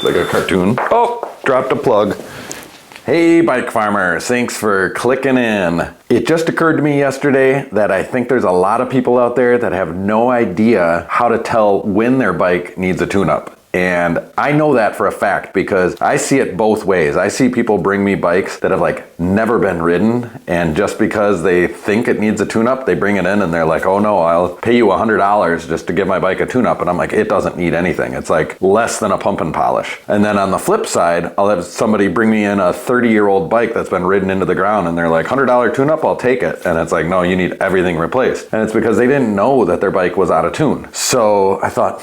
like a cartoon. Oh, dropped a plug. Hey bike farmers, thanks for clicking in. It just occurred to me yesterday that I think there's a lot of people out there that have no idea how to tell when their bike needs a tune-up. And I know that for a fact because I see it both ways. I see people bring me bikes that have like never been ridden, and just because they think it needs a tune-up, they bring it in and they're like, oh no, I'll pay you $100 just to give my bike a tune-up. And I'm like, it doesn't need anything. It's like less than a pump and polish. And then on the flip side, I'll have somebody bring me in a 30-year-old bike that's been ridden into the ground and they're like, $100 tune-up, I'll take it. And it's like, no, you need everything replaced. And it's because they didn't know that their bike was out of tune. So I thought,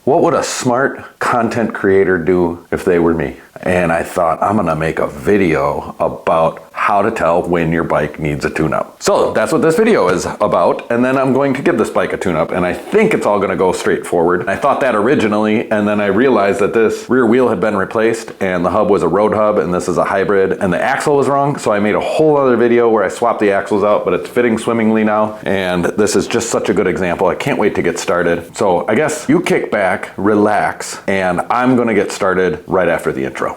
what would a smart content creator do if they were me? And I thought, I'm gonna make a video about how to tell when your bike needs a tune-up. So that's what this video is about, and then I'm going to give this bike a tune-up, and I think it's all gonna go straight forward. I thought that originally, and then I realized that this rear wheel had been replaced, and the hub was a road hub, and this is a hybrid, and the axle was wrong, so I made a whole other video where I swapped the axles out, but it's fitting swimmingly now, and this is just such a good example. I can't wait to get started. So I guess you kick back, relax, and I'm gonna get started right after the intro.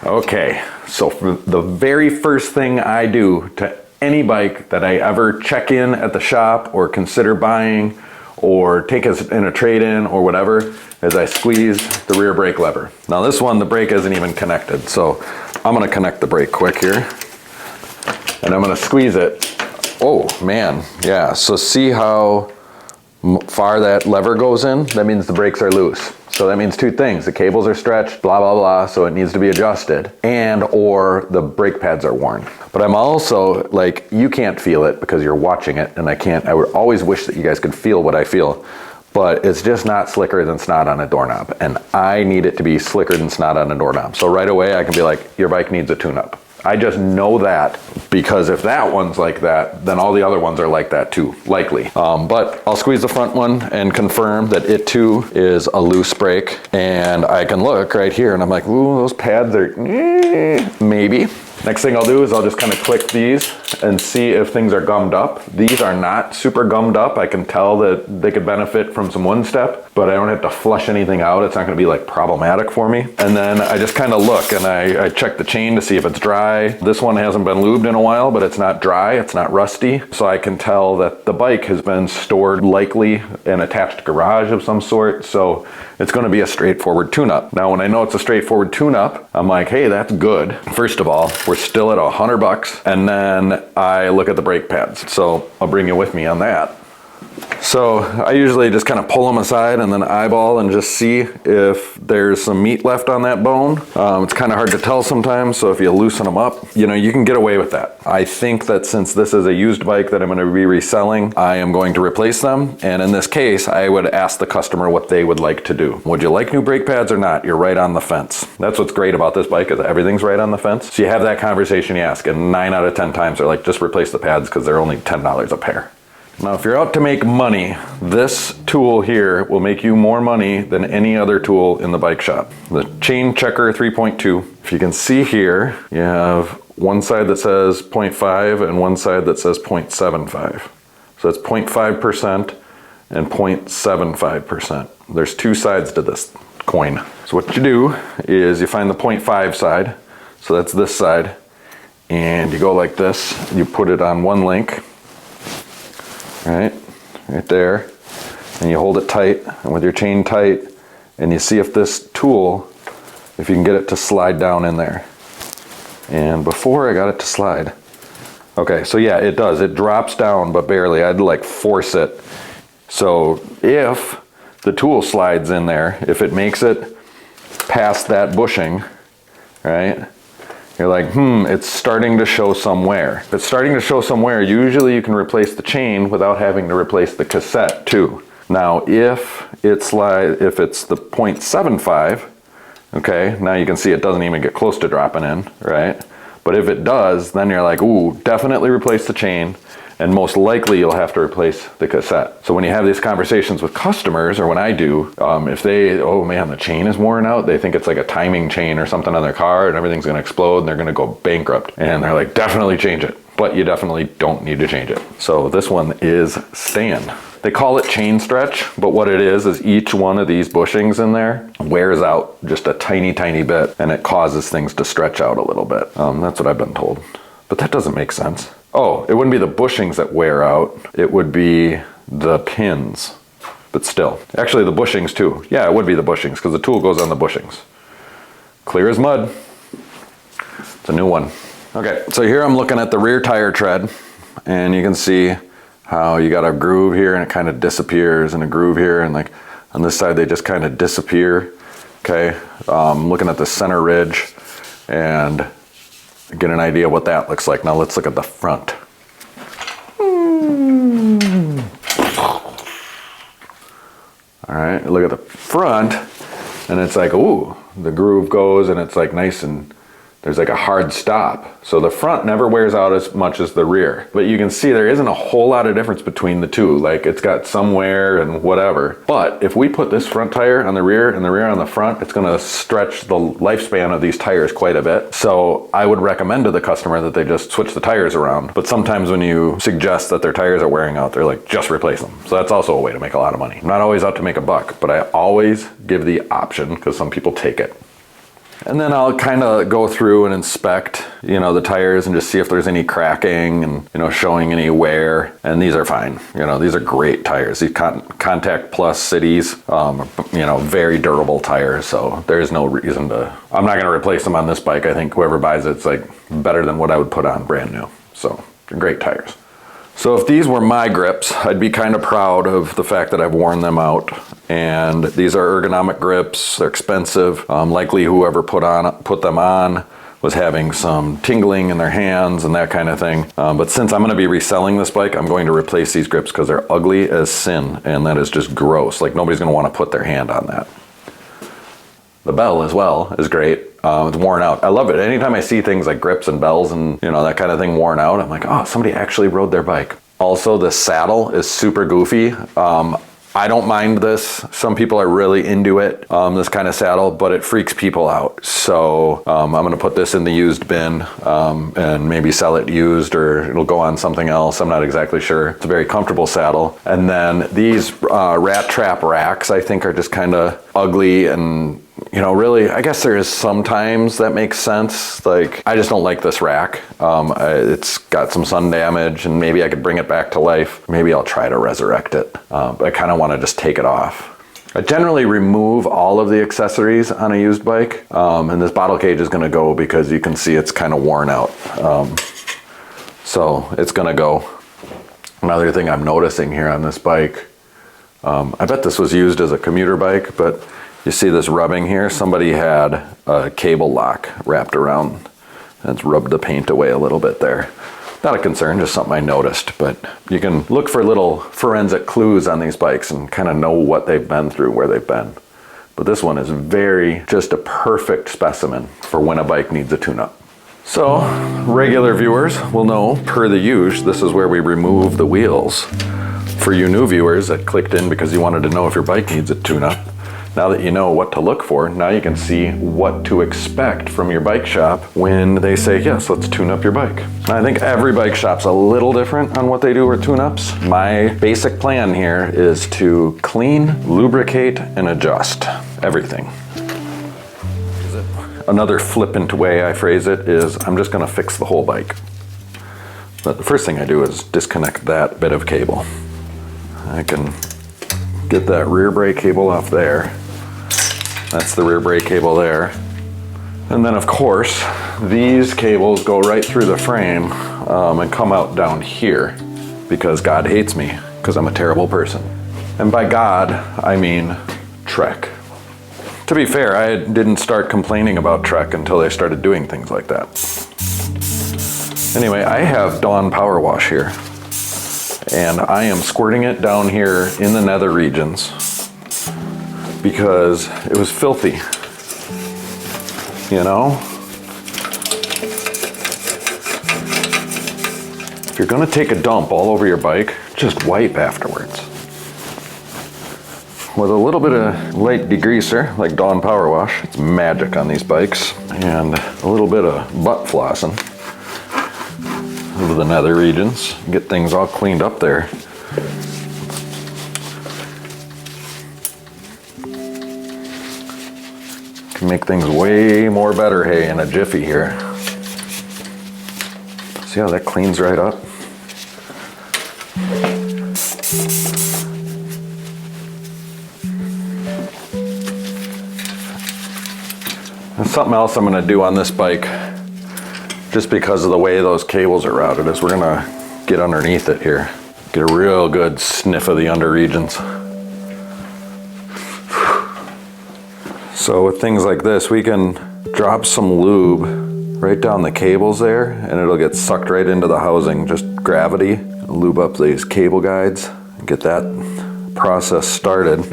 Okay, so for the very first thing I do to any bike that I ever check in at the shop or consider buying or take as in a trade-in or whatever is I squeeze the rear brake lever. Now this one, the brake isn't even connected, so I'm gonna connect the brake quick here and I'm gonna squeeze it. Oh man, yeah, so see how far that lever goes in? That means the brakes are loose. So that means two things. The cables are stretched, blah, blah, blah, so it needs to be adjusted, and or the brake pads are worn. But I'm also, like, you can't feel it because you're watching it, and I would always wish that you guys could feel what I feel, but it's just not slicker than snot on a doorknob, and I need it to be slicker than snot on a doorknob. So right away I can be like, your bike needs a tune-up. I just know that because if that one's like that, then all the other ones are like that too, likely. But I'll squeeze the front one and confirm that it too is a loose brake. And I can look right here and I'm like, ooh, those pads are, maybe. Next thing I'll do is I'll just kind of click these and see if things are gummed up. These are not super gummed up. I can tell that they could benefit from some one step, but I don't have to flush anything out. It's not gonna be like problematic for me. And then I just kind of look and I check the chain to see if it's dry. This one hasn't been lubed in a while, but it's not dry, it's not rusty. So I can tell that the bike has been stored likely in an attached garage of some sort. So it's gonna be a straightforward tune-up. Now, when I know it's a straightforward tune-up, I'm like, hey, that's good. First of all, we're still at $100, and then I look at the brake pads. So I'll bring you with me on that. So I usually just kind of pull them aside and then eyeball and just see if there's some meat left on that bone. It's kind of hard to tell sometimes, so if you loosen them up, you know, you can get away with that. I think that since this is a used bike that I'm going to be reselling, I am going to replace them. And in this case, I would ask the customer what they would like to do. Would you like new brake pads or not? You're right on the fence. That's what's great about this bike, is everything's right on the fence. So you have that conversation, you ask, and 9 out of 10 times they're like, just replace the pads because they're only $10 a pair. Now, if you're out to make money, this tool here will make you more money than any other tool in the bike shop. The Chain Checker 3.2. If you can see here, you have one side that says 0.5 and one side that says 0.75. So that's 0.5% and 0.75%. There's two sides to this coin. So what you do is you find the 0.5 side, so that's this side, and you go like this, you put it on one link, right there, and you hold it tight and with your chain tight, and you see if this tool, if you can get it to slide down in there. And before I got it to slide, okay, so yeah, it does, it drops down but barely. I had to like force it. So if the tool slides in there, if it makes it past that bushing, right, you're like, it's starting to show some wear. If it's starting to show some wear, usually you can replace the chain without having to replace the cassette too. Now, if it's the 0.75, okay, now you can see it doesn't even get close to dropping in, right? But if it does, then you're like, ooh, definitely replace the chain and most likely you'll have to replace the cassette. So when you have these conversations with customers, or when I do, if they, oh man, the chain is worn out, they think it's like a timing chain or something on their car and everything's gonna explode and they're gonna go bankrupt. And they're like, definitely change it. But you definitely don't need to change it. So this one is staying. They call it chain stretch, but what it is each one of these bushings in there wears out just a tiny, tiny bit, and it causes things to stretch out a little bit. That's what I've been told. But that doesn't make sense. Oh, it wouldn't be the bushings that wear out, it would be the pins. But still, actually the bushings too. Yeah, it would be the bushings, because the tool goes on the bushings. Clear as mud. It's a new one. Okay, so here I'm looking at the rear tire tread, and you can see how you got a groove here and it kind of disappears, and a groove here, and like on this side they just kind of disappear. Okay, looking at the center ridge and get an idea what that looks like. Now let's look at the front. All right, look at the front, and it's like, ooh, the groove goes and it's like nice, and there's like a hard stop. So the front never wears out as much as the rear. But you can see there isn't a whole lot of difference between the two. Like it's got some wear and whatever. But if we put this front tire on the rear and the rear on the front, it's gonna stretch the lifespan of these tires quite a bit. So I would recommend to the customer that they just switch the tires around. But sometimes when you suggest that their tires are wearing out, they're like, just replace them. So that's also a way to make a lot of money. I'm not always out to make a buck, but I always give the option because some people take it. And then I'll kind of go through and inspect, you know, the tires and just see if there's any cracking and, you know, showing any wear. And these are fine. You know, these are great tires. These Contact Plus Cities, you know, very durable tires. So there's no reason to, I'm not going to replace them on this bike. I think whoever buys it's like better than what I would put on brand new. So they're great tires. So if these were my grips, I'd be kind of proud of the fact that I've worn them out. And these are ergonomic grips, they're expensive. Likely whoever put them on was having some tingling in their hands and that kind of thing. But since I'm gonna be reselling this bike, I'm going to replace these grips because they're ugly as sin, and that is just gross. Like nobody's gonna wanna put their hand on that. The bell as well is great. It's worn out. I love it. Anytime I see things like grips and bells and, you know, that kind of thing worn out, I'm like, oh, somebody actually rode their bike. Also, the saddle is super goofy. I don't mind this. Some people are really into it, this kind of saddle, but it freaks people out. So I'm gonna put this in the used bin and maybe sell it used, or it'll go on something else. I'm not exactly sure. It's a very comfortable saddle. And then these rat trap racks, I think, are just kind of ugly, and you know, really, I guess there is sometimes that makes sense. Like, I just don't like this rack. It's got some sun damage, and maybe I could bring it back to life. Maybe I'll try to resurrect it. But I kind of want to just take it off. I generally remove all of the accessories on a used bike, and this bottle cage is going to go because you can see it's kind of worn out. So it's going to go. Another thing I'm noticing here on this bike, I bet this was used as a commuter bike, but you see this rubbing here? Somebody had a cable lock wrapped around, and it's rubbed the paint away a little bit there. Not a concern, just something I noticed, but you can look for little forensic clues on these bikes and kind of know what they've been through, where they've been. But this one is just a perfect specimen for when a bike needs a tune-up. So, regular viewers will know, per the usual, this is where we remove the wheels. For you new viewers that clicked in because you wanted to know if your bike needs a tune-up, now that you know what to look for, now you can see what to expect from your bike shop when they say, yes, let's tune up your bike. I think every bike shop's a little different on what they do with tune-ups. My basic plan here is to clean, lubricate, and adjust everything. Another flippant way I phrase it is, I'm just gonna fix the whole bike. But the first thing I do is disconnect that bit of cable. I can get that rear brake cable off there. That's the rear brake cable there. And then of course, these cables go right through the frame and come out down here, because God hates me, because I'm a terrible person. And by God, I mean Trek. To be fair, I didn't start complaining about Trek until they started doing things like that. Anyway, I have Dawn Power Wash here, and I am squirting it down here in the nether regions because it was filthy, you know? you're gonna take a dump all over your bike, just wipe afterwards. With a little bit of light degreaser, like Dawn Power Wash, it's magic on these bikes, and a little bit of butt flossing into the nether regions, get things all cleaned up there. Can make things way more better, hey, in a jiffy here. See how that cleans right up? And something else I'm gonna do on this bike, just because of the way those cables are routed, is we're gonna get underneath it here. Get a real good sniff of the under regions. So with things like this, we can drop some lube right down the cables there, and it'll get sucked right into the housing, just gravity. Lube up these cable guides and get that process started.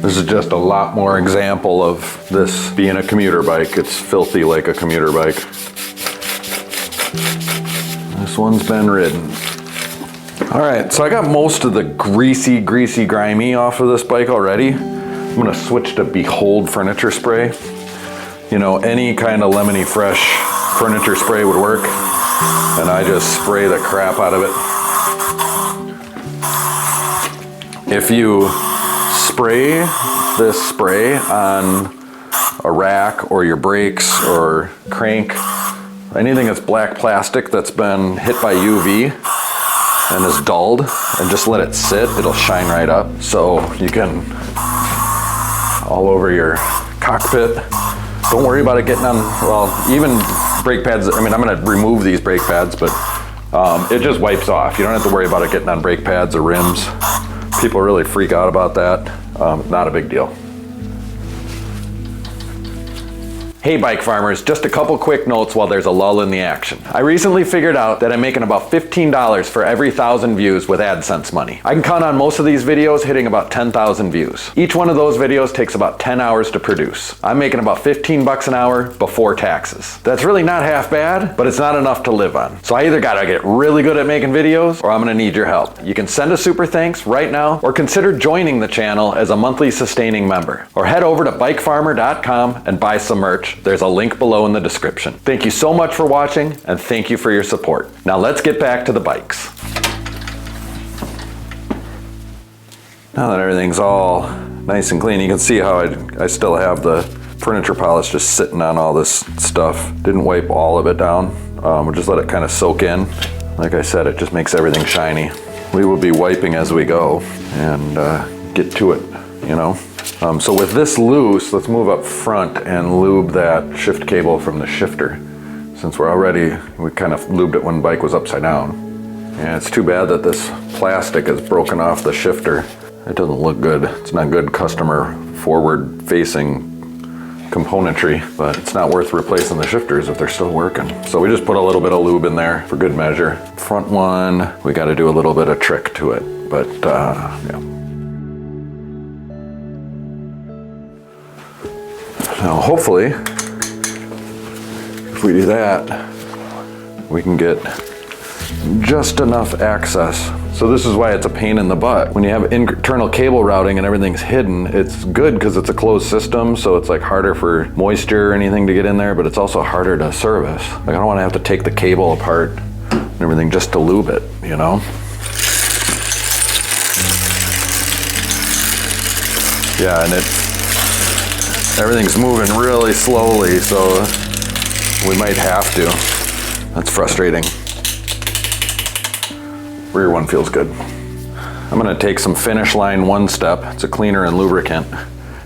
This is just a lot more example of this being a commuter bike. It's filthy like a commuter bike. This one's been ridden. All right, so I got most of the greasy, grimy off of this bike already. I'm gonna switch to Behold furniture spray. You know, any kind of lemony fresh furniture spray would work, and I just spray the crap out of it. If you spray this spray on a rack or your brakes or crank, anything that's black plastic that's been hit by UV and is dulled, and just let it sit, it'll shine right up. So you can, all over your cockpit, don't worry about it getting on, well, even brake pads. I mean, I'm gonna remove these brake pads, but it just wipes off. You don't have to worry about it getting on brake pads or rims. People really freak out about that. Not a big deal. Hey bike farmers, just a couple quick notes while there's a lull in the action. I recently figured out that I'm making about $15 for every 1,000 views with AdSense money. I can count on most of these videos hitting about 10,000 views. Each one of those videos takes about 10 hours to produce. I'm making about 15 bucks an hour before taxes. That's really not half bad, but it's not enough to live on. So I either gotta get really good at making videos, or I'm gonna need your help. You can send a super thanks right now, or consider joining the channel as a monthly sustaining member. Or head over to bikefarmer.com and buy some merch. There's a link below in the description. Thank you so much for watching, and thank you for your support. Now let's get back to the bikes. Now that everything's all nice and clean, you can see how I still have the furniture polish just sitting on all this stuff. Didn't wipe all of it down. We'll just let it kind of soak in. Like I said, it just makes everything shiny. We will be wiping as we go and get to it, you know. So with this loose, let's move up front and lube that shift cable from the shifter. Since we kind of lubed it when the bike was upside down. And it's too bad that this plastic is broken off the shifter. It doesn't look good. It's not good customer forward facing componentry, but it's not worth replacing the shifters if they're still working. So we just put a little bit of lube in there for good measure. Front one, we got to do a little bit of trick to it, but yeah. Now hopefully, if we do that, we can get just enough access. So this is why it's a pain in the butt. When you have internal cable routing and everything's hidden, it's good because it's a closed system, so it's like harder for moisture or anything to get in there, but it's also harder to service. Like I don't want to have to take the cable apart and everything just to lube it, you know? Yeah, and everything's moving really slowly, so we might have to. That's frustrating. Rear one feels good. I'm gonna take some Finish Line One Step, it's a cleaner and lubricant,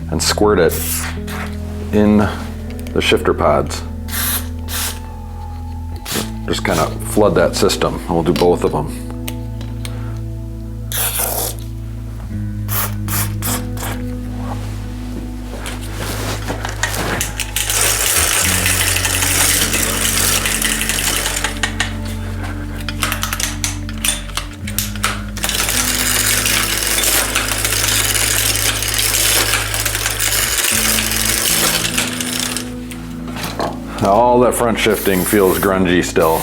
and squirt it in the shifter pods. Just kind of flood that system, and we'll do both of them. All that front shifting feels grungy still.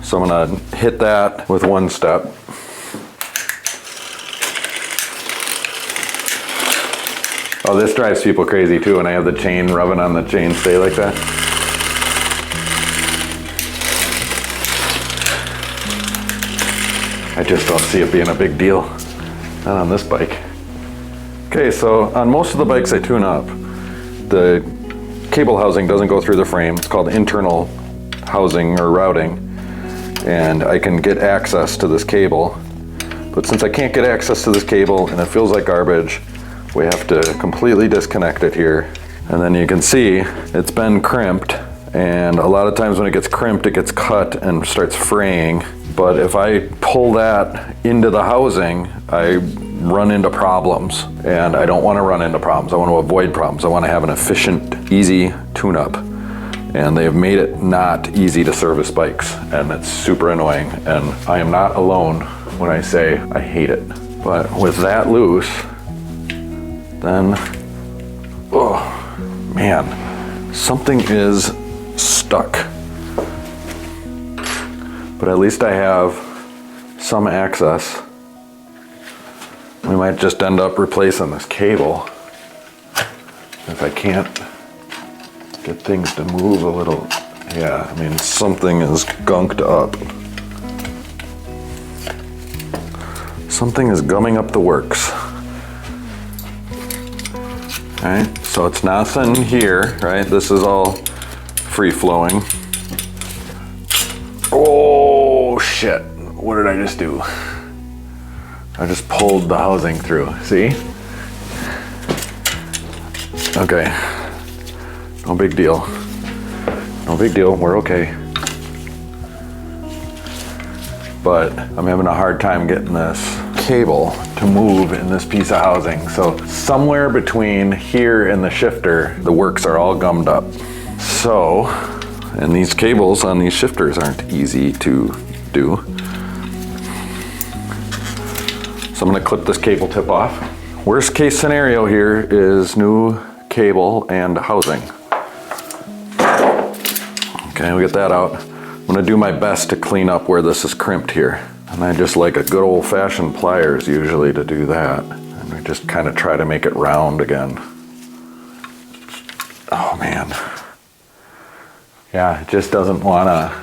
So I'm gonna hit that with one step. Oh, this drives people crazy too when I have the chain rubbing on the chainstay like that. I just don't see it being a big deal. Not on this bike. Okay, so on most of the bikes I tune up, the cable housing doesn't go through the frame. It's called internal housing or routing, and I can get access to this cable. But since I can't get access to this cable and it feels like garbage, we have to completely disconnect it here. And then you can see it's been crimped, and a lot of times when it gets crimped, it gets cut and starts fraying. But if I pull that into the housing, I run into problems, and I don't want to run into problems. I want to avoid problems. I want to have an efficient, easy tune-up. And they've made it not easy to service bikes, and it's super annoying. And I am not alone when I say I hate it. But with that loose, then, oh man, something is stuck. But at least I have some access. We might just end up replacing this cable if I can't get things to move a little. Yeah, I mean, something is gunked up. Something is gumming up the works. All right, so it's nothing here, right? This is all free flowing. Oh shit, what did I just do? I just pulled the housing through, see? Okay, no big deal. No big deal, we're okay. But I'm having a hard time getting this cable to move in this piece of housing. So somewhere between here and the shifter, the works are all gummed up. So, and these cables on these shifters aren't easy to do. So I'm gonna clip this cable tip off. Worst case scenario here is new cable and housing. Okay, we'll get that out. I'm gonna do my best to clean up where this is crimped here. And I just like a good old fashioned pliers usually to do that. And I just kind of try to make it round again. Oh man. Yeah, it just doesn't wanna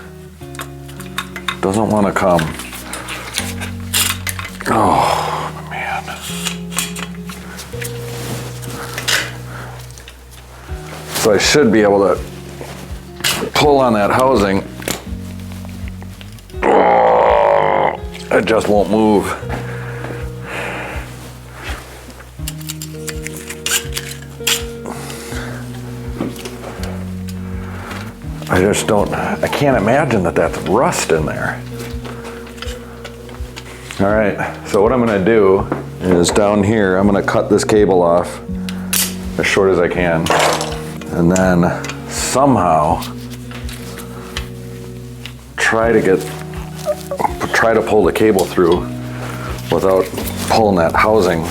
come. Oh man. So I should be able to pull on that housing. Oh, it just won't move. I can't imagine that that's rust in there. All right, so what I'm gonna do is down here, I'm gonna cut this cable off as short as I can, and then somehow try to pull the cable through without pulling that housing.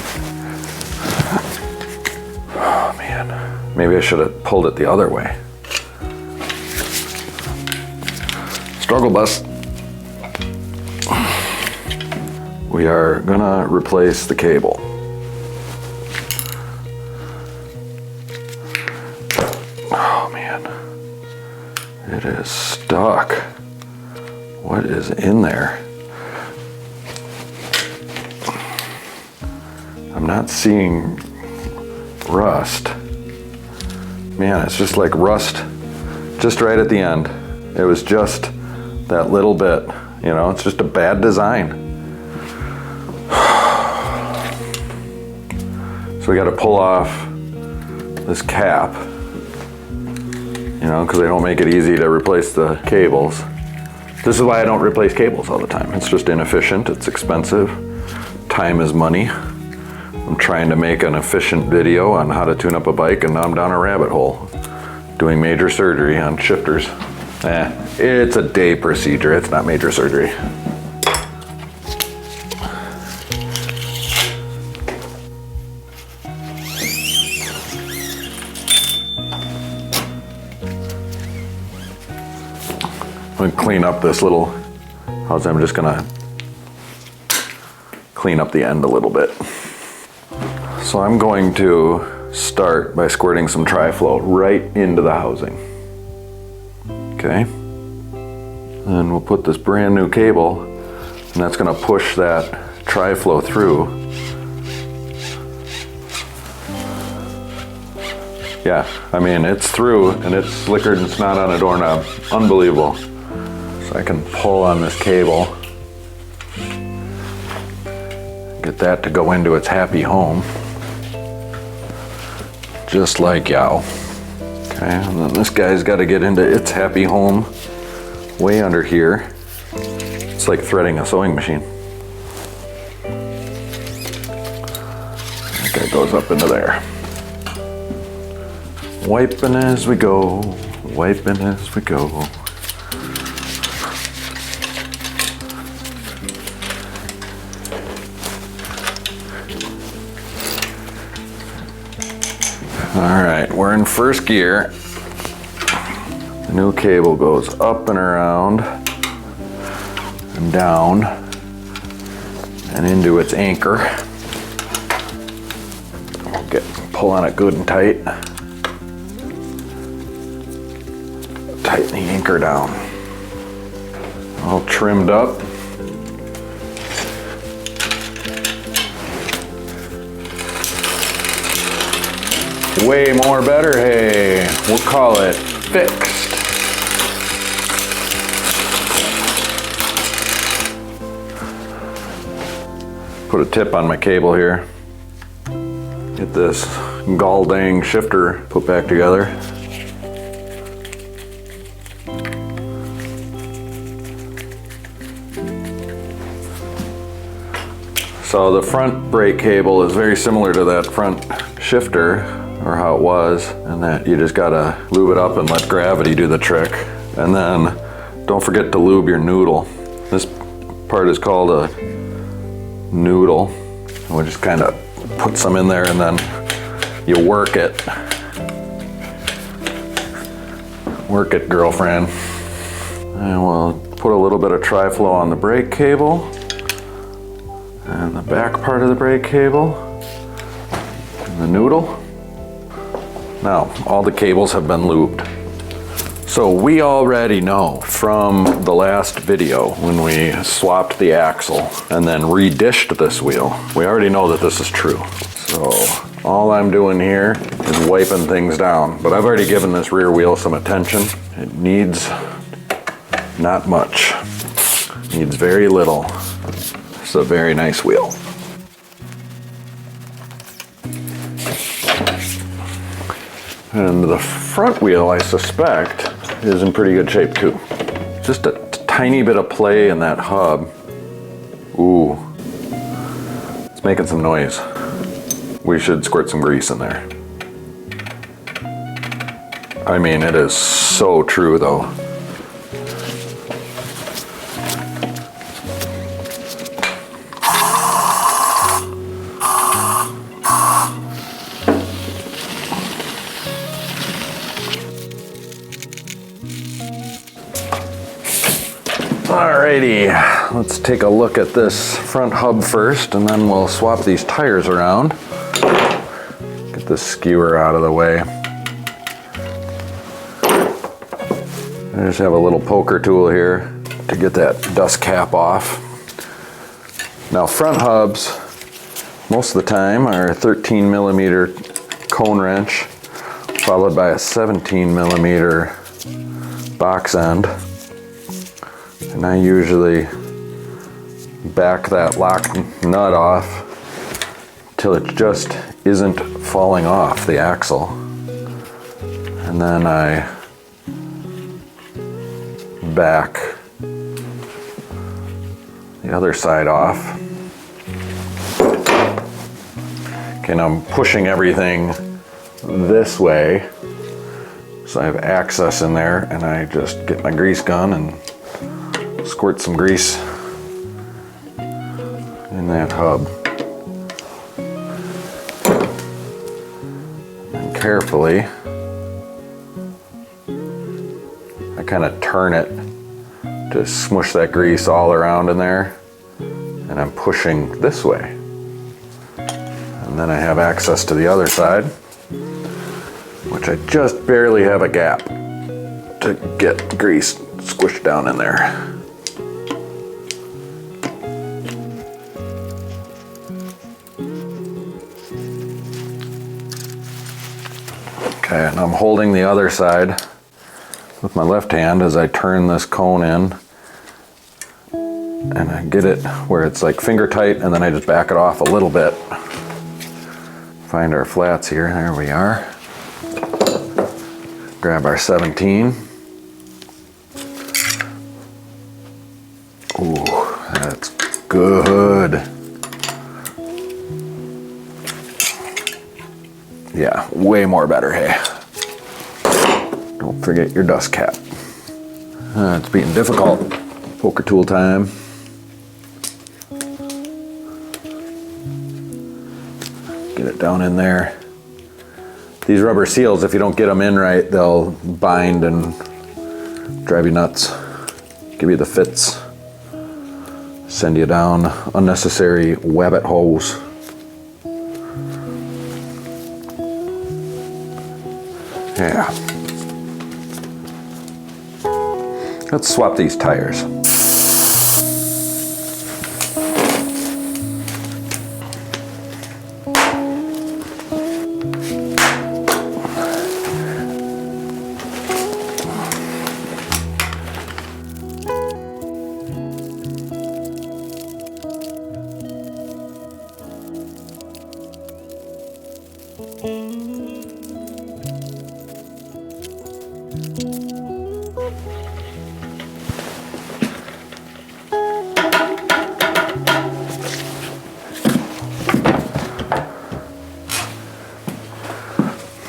Oh man, maybe I should have pulled it the other way. Struggle bus. We are gonna replace the cable. Oh man, it is stuck. What is in there? I'm not seeing rust. Man, it's just like rust just right at the end. It was just that little bit, you know, it's just a bad design. So we got to pull off this cap, you know, because they don't make it easy to replace the cables. This is why I don't replace cables all the time. It's just inefficient, it's expensive, time is money. I'm trying to make an efficient video on how to tune up a bike, and now I'm down a rabbit hole doing major surgery on shifters. It's a day procedure, it's not major surgery. and clean up this little, I'm just gonna clean up the end a little bit. So I'm going to start by squirting some Tri-Flow right into the housing. Okay. Then we'll put this brand new cable, and that's gonna push that Tri-Flow through. Yeah, I mean, it's through and it's slickered and it's not on a doorknob. Unbelievable. So I can pull on this cable, get that to go into its happy home. Just like yow. Okay, and then this guy's got to get into its happy home way under here. It's like threading a sewing machine. That guy goes up into there. Wiping as we go, wiping as we go. All right, we're in first gear. The new cable goes up and around and down and into its anchor. We'll pull on it good and tight. Tighten the anchor down. All trimmed up. Way more better, hey. We'll call it fixed. Put a tip on my cable here. Get this gall dang shifter put back together. So the front brake cable is very similar to that front shifter, or how it was, and that you just gotta lube it up and let gravity do the trick. And then don't forget to lube your noodle. This part is called a noodle. And we just kind of put some in there and then you work it. Work it, girlfriend. And we'll put a little bit of Tri-Flow on the brake cable and the back part of the brake cable and the noodle. Now, all the cables have been lubed. So we already know from the last video when we swapped the axle and then redished this wheel, we already know that this is true. So all I'm doing here is wiping things down, but I've already given this rear wheel some attention. It needs not much. It needs very little. It's a very nice wheel. And the front wheel, I suspect, is in pretty good shape too. Just a tiny bit of play in that hub. Ooh, it's making some noise. We should squirt some grease in there. I mean, it is so true though. Alrighty, let's take a look at this front hub first, and then we'll swap these tires around. Get this skewer out of the way. I just have a little poker tool here to get that dust cap off. Now front hubs, most of the time, are a 13 millimeter cone wrench, followed by a 17 millimeter box end. And I usually back that lock nut off till it just isn't falling off the axle. And then I back the other side off. Okay, now I'm pushing everything this way, so I have access in there, and I just get my grease gun and squirt some grease in that hub. And carefully, I kind of turn it Just smush that grease all around in there. And I'm pushing this way. And then I have access to the other side, which I just barely have a gap to get grease squished down in there. Okay, and I'm holding the other side with my left hand as I turn this cone in. And I get it where it's like finger tight, and then I just back it off a little bit. Find our flats here, there we are. Grab our 17. Ooh, that's good. Yeah, way more better, hey. Don't forget your dust cap. It's being difficult. Poker tool time. Get it down in there. These rubber seals, if you don't get them in right, they'll bind and drive you nuts. Give you the fits. Send you down unnecessary wabbit holes. Yeah. Let's swap these tires.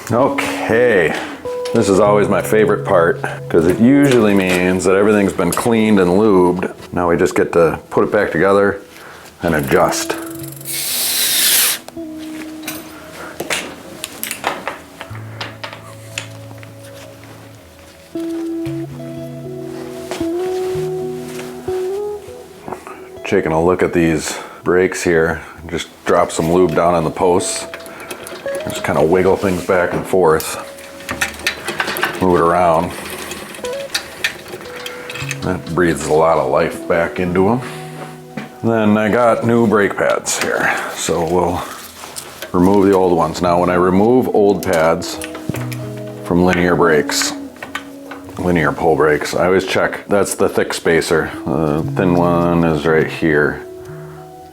Okay, this is always my favorite part because it usually means that everything's been cleaned and lubed. Now we just get to put it back together and adjust. Taking a look at these brakes here, just drop some lube down on the posts. Just kind of wiggle things back and forth, move it around. That breathes a lot of life back into them. Then I got new brake pads here, so we'll remove the old ones. Now when I remove old pads from linear brakes, linear pull brakes, I always check, that's the thick spacer. The thin one is right here.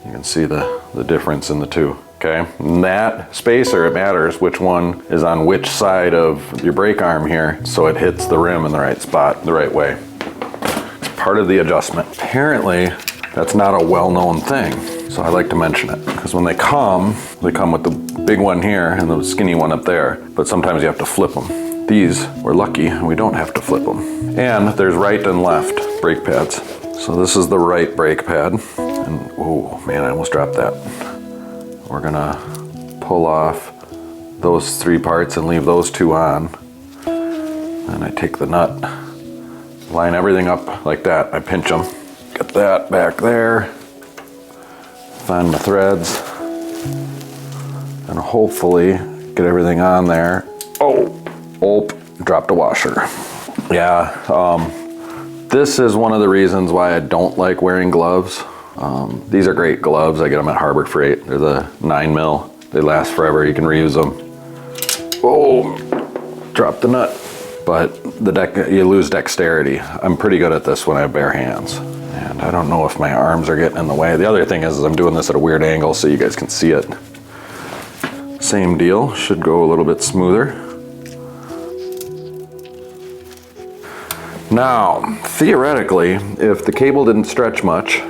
You can see the difference in the two. Okay, and that spacer, it matters which one is on which side of your brake arm here, so it hits the rim in the right spot, the right way. It's part of the adjustment. Apparently, that's not a well-known thing, so I like to mention it. Because when they come with the big one here and the skinny one up there, but sometimes you have to flip them. These, we're lucky, we don't have to flip them. And there's right and left brake pads. So this is the right brake pad. And, oh man, I almost dropped that. We're gonna pull off those three parts and leave those two on. And I take the nut, line everything up like that. I pinch them, get that back there, find my threads, and hopefully get everything on there. Oh, dropped a washer. Yeah, this is one of the reasons why I don't like wearing gloves. These are great gloves. I get them at Harbor Freight. They're the 9mm. They last forever. You can reuse them. Oh, dropped the nut. But you lose dexterity. I'm pretty good at this when I have bare hands. And I don't know if my arms are getting in the way. The other thing is I'm doing this at a weird angle so you guys can see it. Same deal. Should go a little bit smoother. Now, theoretically, if the cable didn't stretch much,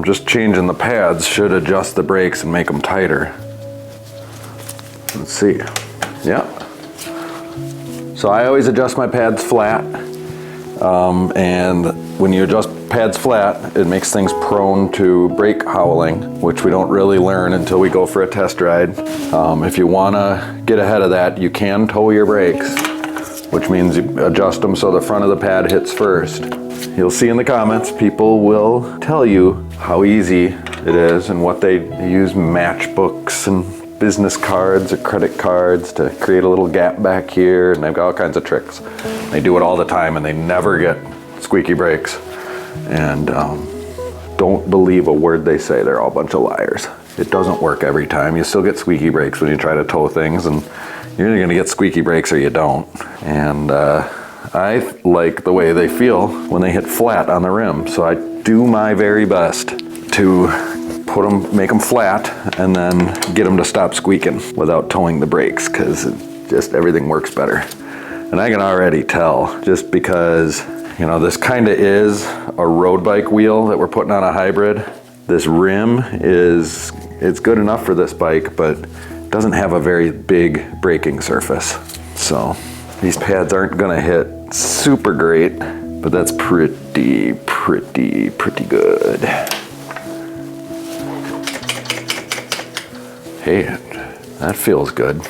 just changing the pads should adjust the brakes and make them tighter. Let's see. Yeah. So I always adjust my pads flat. And when you adjust pads flat, it makes things prone to brake howling, which we don't really learn until we go for a test ride. If you want to get ahead of that, you can toe your brakes, which means you adjust them so the front of the pad hits first. You'll see in the comments, people will tell you how easy it is and what they use matchbooks and business cards or credit cards to create a little gap back here, and they've got all kinds of tricks. They do it all the time and they never get squeaky brakes. And don't believe a word they say. They're all a bunch of liars. It doesn't work every time. You still get squeaky brakes when you try to tow things, and you're either gonna get squeaky brakes or you don't. And I like the way they feel when they hit flat on the rim. So I do my very best to make them flat and then get them to stop squeaking without towing the brakes, because just everything works better. And I can already tell, just because, you know, this kind of is a road bike wheel that we're putting on a hybrid. This rim it's good enough for this bike, but doesn't have a very big braking surface. So these pads aren't gonna hit super great, but that's pretty good. Hey, that feels good.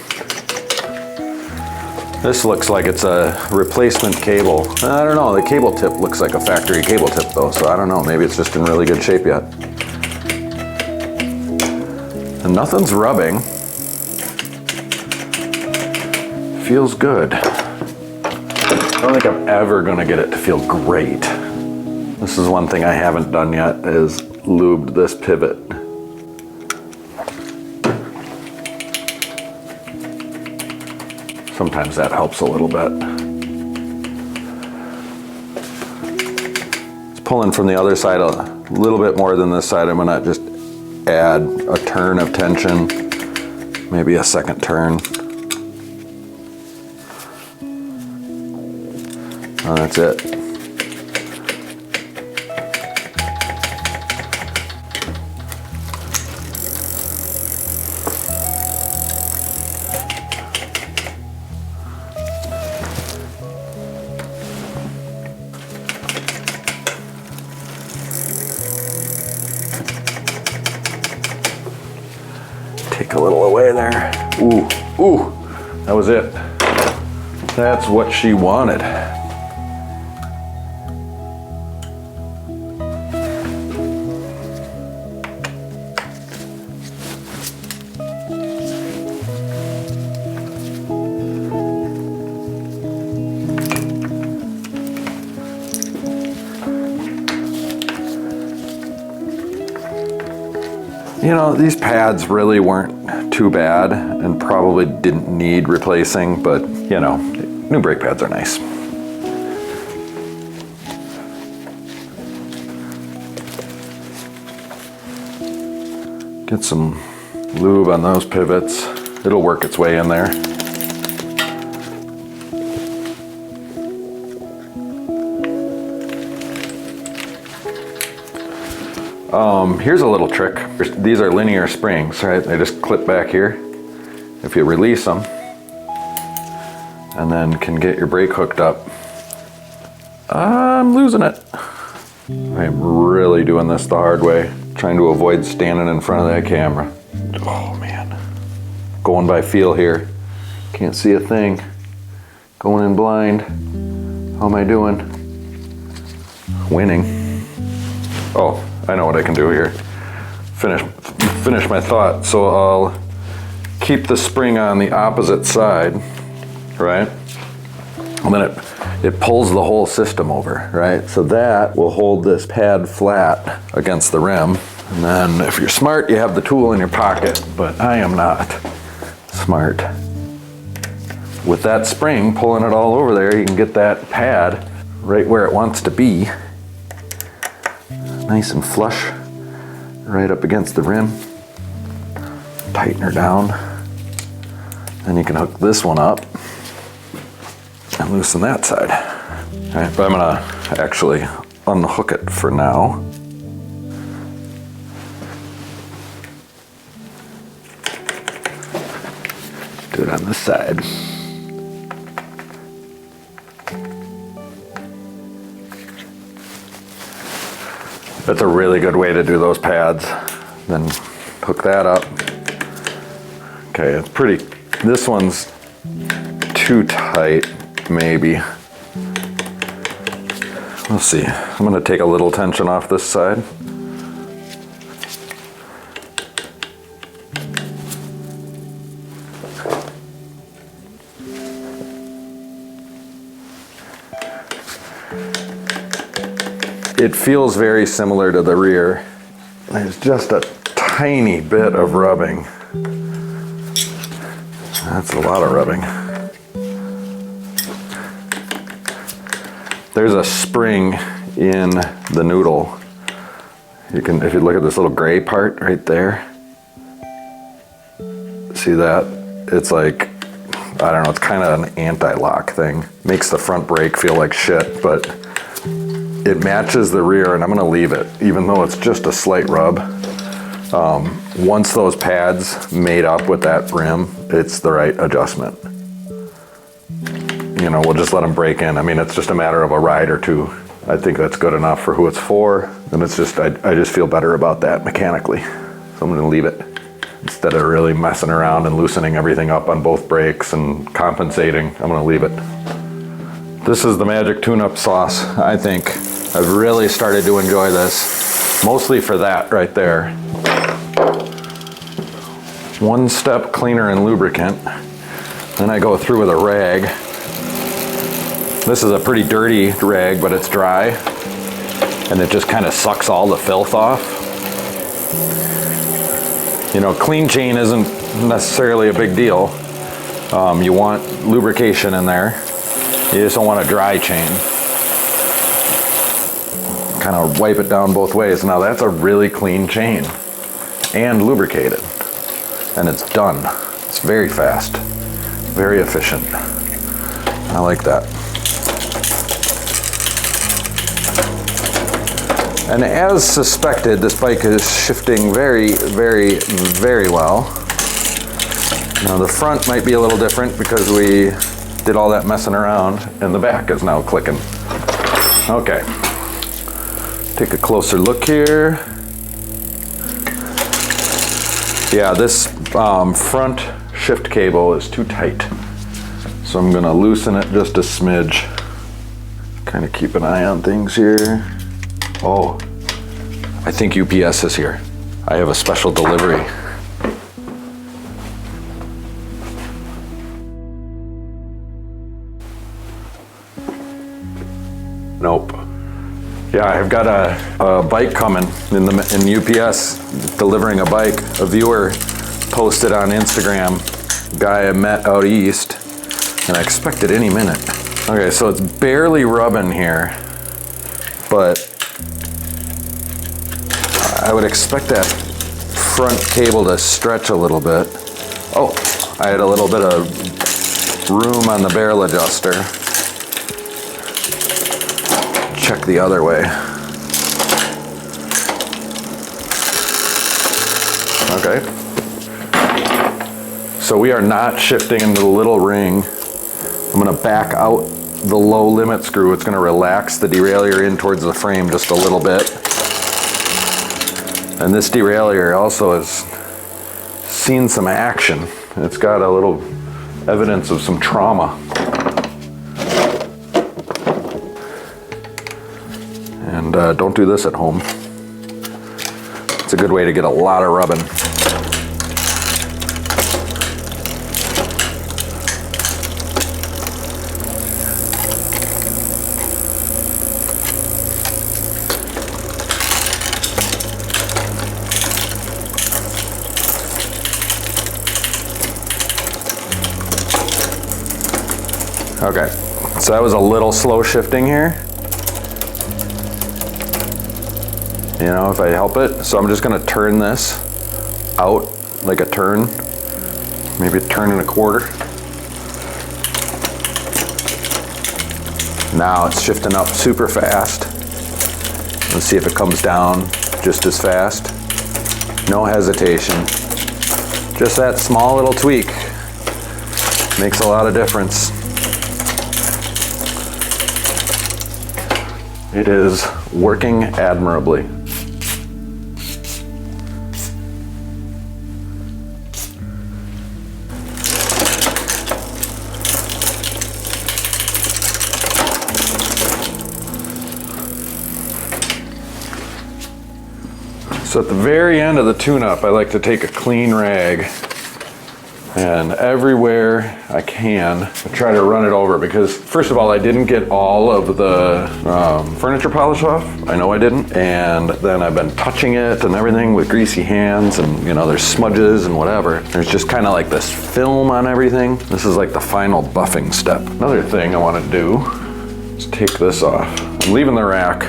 This looks like it's a replacement cable. I don't know, the cable tip looks like a factory cable tip though, so I don't know, maybe it's just in really good shape yet. And nothing's rubbing. Feels good. I don't think I'm ever gonna get it to feel great. This is one thing I haven't done yet, is lubed this pivot. Sometimes that helps a little bit. It's pulling from the other side a little bit more than this side. I'm gonna just add a turn of tension, maybe a second turn. Oh, that's it. Take a little away there. Ooh, that was it. That's what she wanted. You know, these pads really weren't too bad and probably didn't need replacing, but you know, new brake pads are nice. Get some lube on those pivots. It'll work its way in there. Here's a little trick. These are linear springs, right? They just clip back here. If you release them, and then can get your brake hooked up. I'm losing it. I'm really doing this the hard way, trying to avoid standing in front of that camera. Oh man. Going by feel here. Can't see a thing. Going in blind. How am I doing? Winning. Oh, I know what I can do here. Finish my thought. So I'll keep the spring on the opposite side, right? And then it pulls the whole system over, right? So that will hold this pad flat against the rim. And then if you're smart, you have the tool in your pocket, but I am not smart. With that spring pulling it all over there, you can get that pad right where it wants to be. Nice and flush, right up against the rim. Tighten her down. Then you can hook this one up and loosen that side. All right, but I'm gonna actually unhook it for now. Do it on this side. That's a really good way to do those pads. Then hook that up. Okay, it's pretty, this one's too tight, maybe. We'll see. I'm going to take a little tension off this side. It feels very similar to the rear. There's just a tiny bit of rubbing. That's a lot of rubbing. There's a spring in the noodle. You can, if you look at this little gray part right there, see that? It's like, I don't know, it's kind of an anti-lock thing. Makes the front brake feel like shit, but it matches the rear, and I'm gonna leave it, even though it's just a slight rub. Once those pads made up with that rim, it's the right adjustment. You know, we'll just let them break in. I mean, it's just a matter of a ride or two. I think that's good enough for who it's for, and it's just, I just feel better about that mechanically. So I'm gonna leave it, instead of really messing around and loosening everything up on both brakes and compensating. I'm gonna leave it. This is the magic tune-up sauce, I think. I've really started to enjoy this, mostly for that right there. One step cleaner and lubricant. Then I go through with a rag. This is a pretty dirty rag, but it's dry, and it just kind of sucks all the filth off. You know, clean chain isn't necessarily a big deal. You want lubrication in there. You just don't want a dry chain. Kind of wipe it down both ways. Now that's a really clean chain and lubricated, and it's done. It's very fast, very efficient. I like that. And as suspected, this bike is shifting very, very, very well. Now the front might be a little different because we did all that messing around, and the back is now clicking. Okay, take a closer look here. Yeah, this front shift cable is too tight, so I'm gonna loosen it just a smidge. Kind of keep an eye on things here. Oh, I think UPS is here. I have a special delivery. Nope. Yeah, I've got a bike coming in UPS, delivering a bike. A viewer posted on Instagram, a guy I met out east, and I expect it any minute. Okay, so it's barely rubbing here, but I would expect that front cable to stretch a little bit. Oh, I had a little bit of room on the barrel adjuster. Check the other way. Okay. So we are not shifting into the little ring. I'm gonna back out the low limit screw. It's gonna relax the derailleur in towards the frame just a little bit. And this derailleur also has seen some action. It's got a little evidence of some trauma. And don't do this at home. It's a good way to get a lot of rubbing. Okay, so that was a little slow shifting here. You know, if I help it. So I'm just gonna turn this out like a turn, maybe a turn and a quarter. Now it's shifting up super fast. Let's see if it comes down just as fast. No hesitation. Just that small little tweak makes a lot of difference. It is working admirably. So at the very end of the tune-up, I like to take a clean rag and everywhere I can, I try to run it over because first of all, I didn't get all of the furniture polish off. I know I didn't. And then I've been touching it and everything with greasy hands and you know, there's smudges and whatever. There's just kind of like this film on everything. This is like the final buffing step. Another thing I want to do is take this off. I'm leaving the rack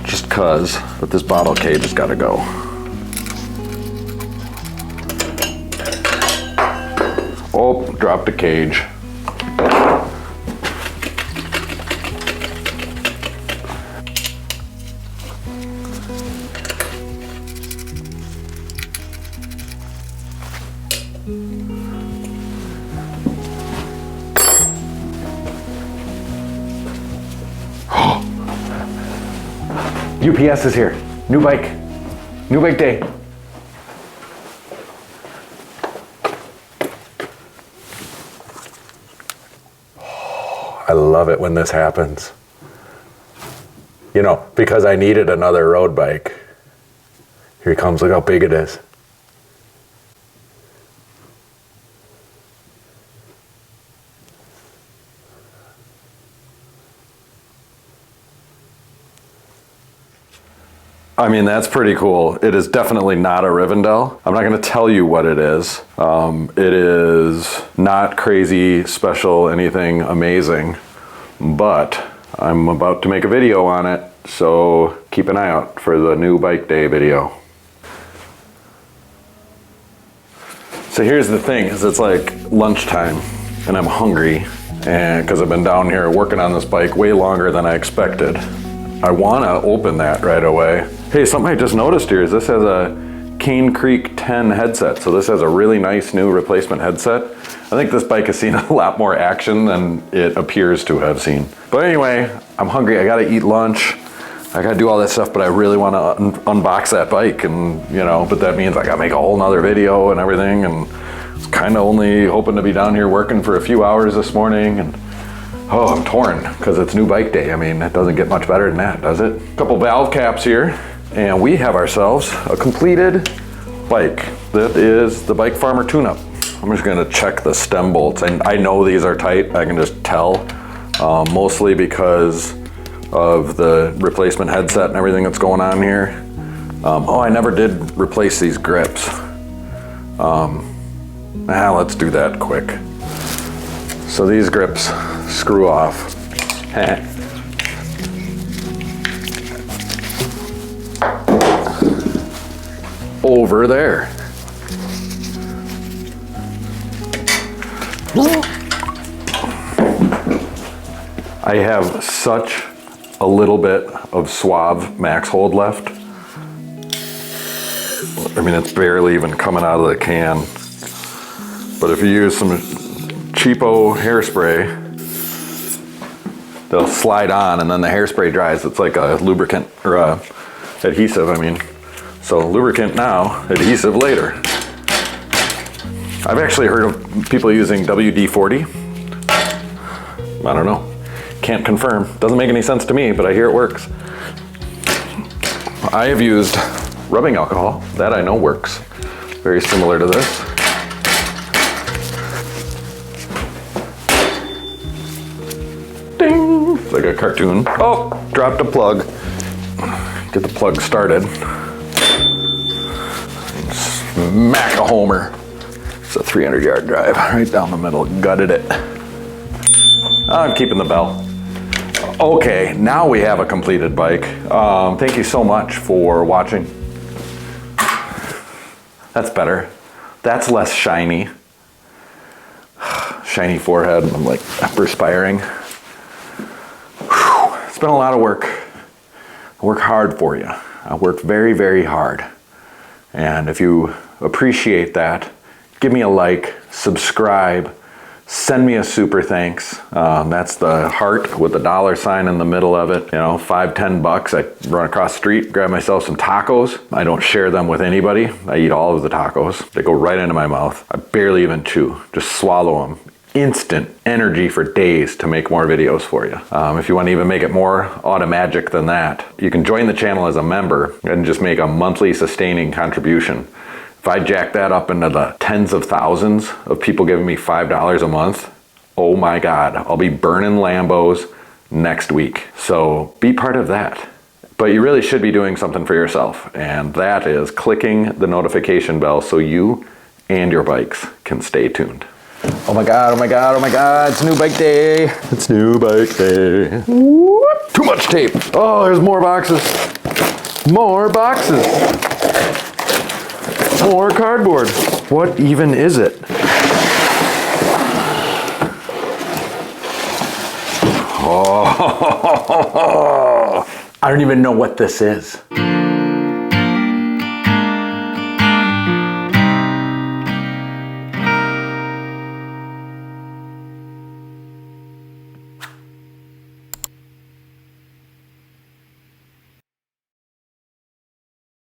just cause, but this bottle cage has got to go. Oh, dropped a cage. UPS is here. New bike. New bike day. I love it when this happens. You know, because I needed another road bike. Here he comes, look how big it is. I mean, that's pretty cool. It is definitely not a Rivendell. I'm not gonna tell you what it is. It is not crazy, special, anything amazing, but I'm about to make a video on it, so keep an eye out for the new bike day video. So here's the thing, is it's like lunchtime and I'm hungry, and because I've been down here working on this bike way longer than I expected. I wanna open that right away. Hey, something I just noticed here is this has a Cane Creek 10 headset. So this has a really nice new replacement headset. I think this bike has seen a lot more action than it appears to have seen. But anyway, I'm hungry, I gotta eat lunch. I gotta do all that stuff, but I really wanna unbox that bike and, you know, but that means I gotta make a whole nother video and everything, and it's kinda only hoping to be down here working for a few hours this morning, and oh, I'm torn because it's new bike day. I mean, it doesn't get much better than that, does it? A couple valve caps here, and we have ourselves a completed bike. That is the Bike Farmer tune-up. I'm just gonna check the stem bolts, and I know these are tight. I can just tell, mostly because of the replacement headset and everything that's going on here. Oh, I never did replace these grips. Let's do that quick. So these grips screw off. Over there. I have such a little bit of Suave Max Hold left. I mean, it's barely even coming out of the can. But if you use some cheapo hairspray, they'll slide on, and then the hairspray dries. It's like a lubricant, or a adhesive, I mean. So lubricant now, adhesive later. I've actually heard of people using WD-40. I don't know, can't confirm. Doesn't make any sense to me, but I hear it works. I have used rubbing alcohol, that I know works. Very similar to this. Ding, it's like a cartoon. Oh, dropped a plug. Get the plug started. Smack a homer. It's a 300-yard drive, right down the middle, gutted it. I'm keeping the bell. Okay, now we have a completed bike. Thank you so much for watching. That's better. That's less shiny. Shiny forehead, I'm like perspiring. Whew. It's been a lot of work. I work hard for you. I work very, very hard. And if you appreciate that, give me a like, subscribe, send me a super thanks. That's the heart with the $sign in the middle of it. You know, $5-10. I run across the street, grab myself some tacos. I don't share them with anybody. I eat all of the tacos. They go right into my mouth. I barely even chew, just swallow them. instant energy for days to make more videos for you. If you want to even make it more automagic than that, you can join the channel as a member and just make a monthly sustaining contribution. If I jack that up into the tens of thousands of people giving me $5 a month, oh my God, I'll be burning Lambos next week. So be part of that. But you really should be doing something for yourself, and that is clicking the notification bell so you and your bikes can stay tuned. Oh my God, oh my God, oh my God, it's new bike day. It's new bike day. Whoop. Too much tape. Oh, there's more boxes. More boxes. More cardboard. What even is it? Oh, I don't even know what this is.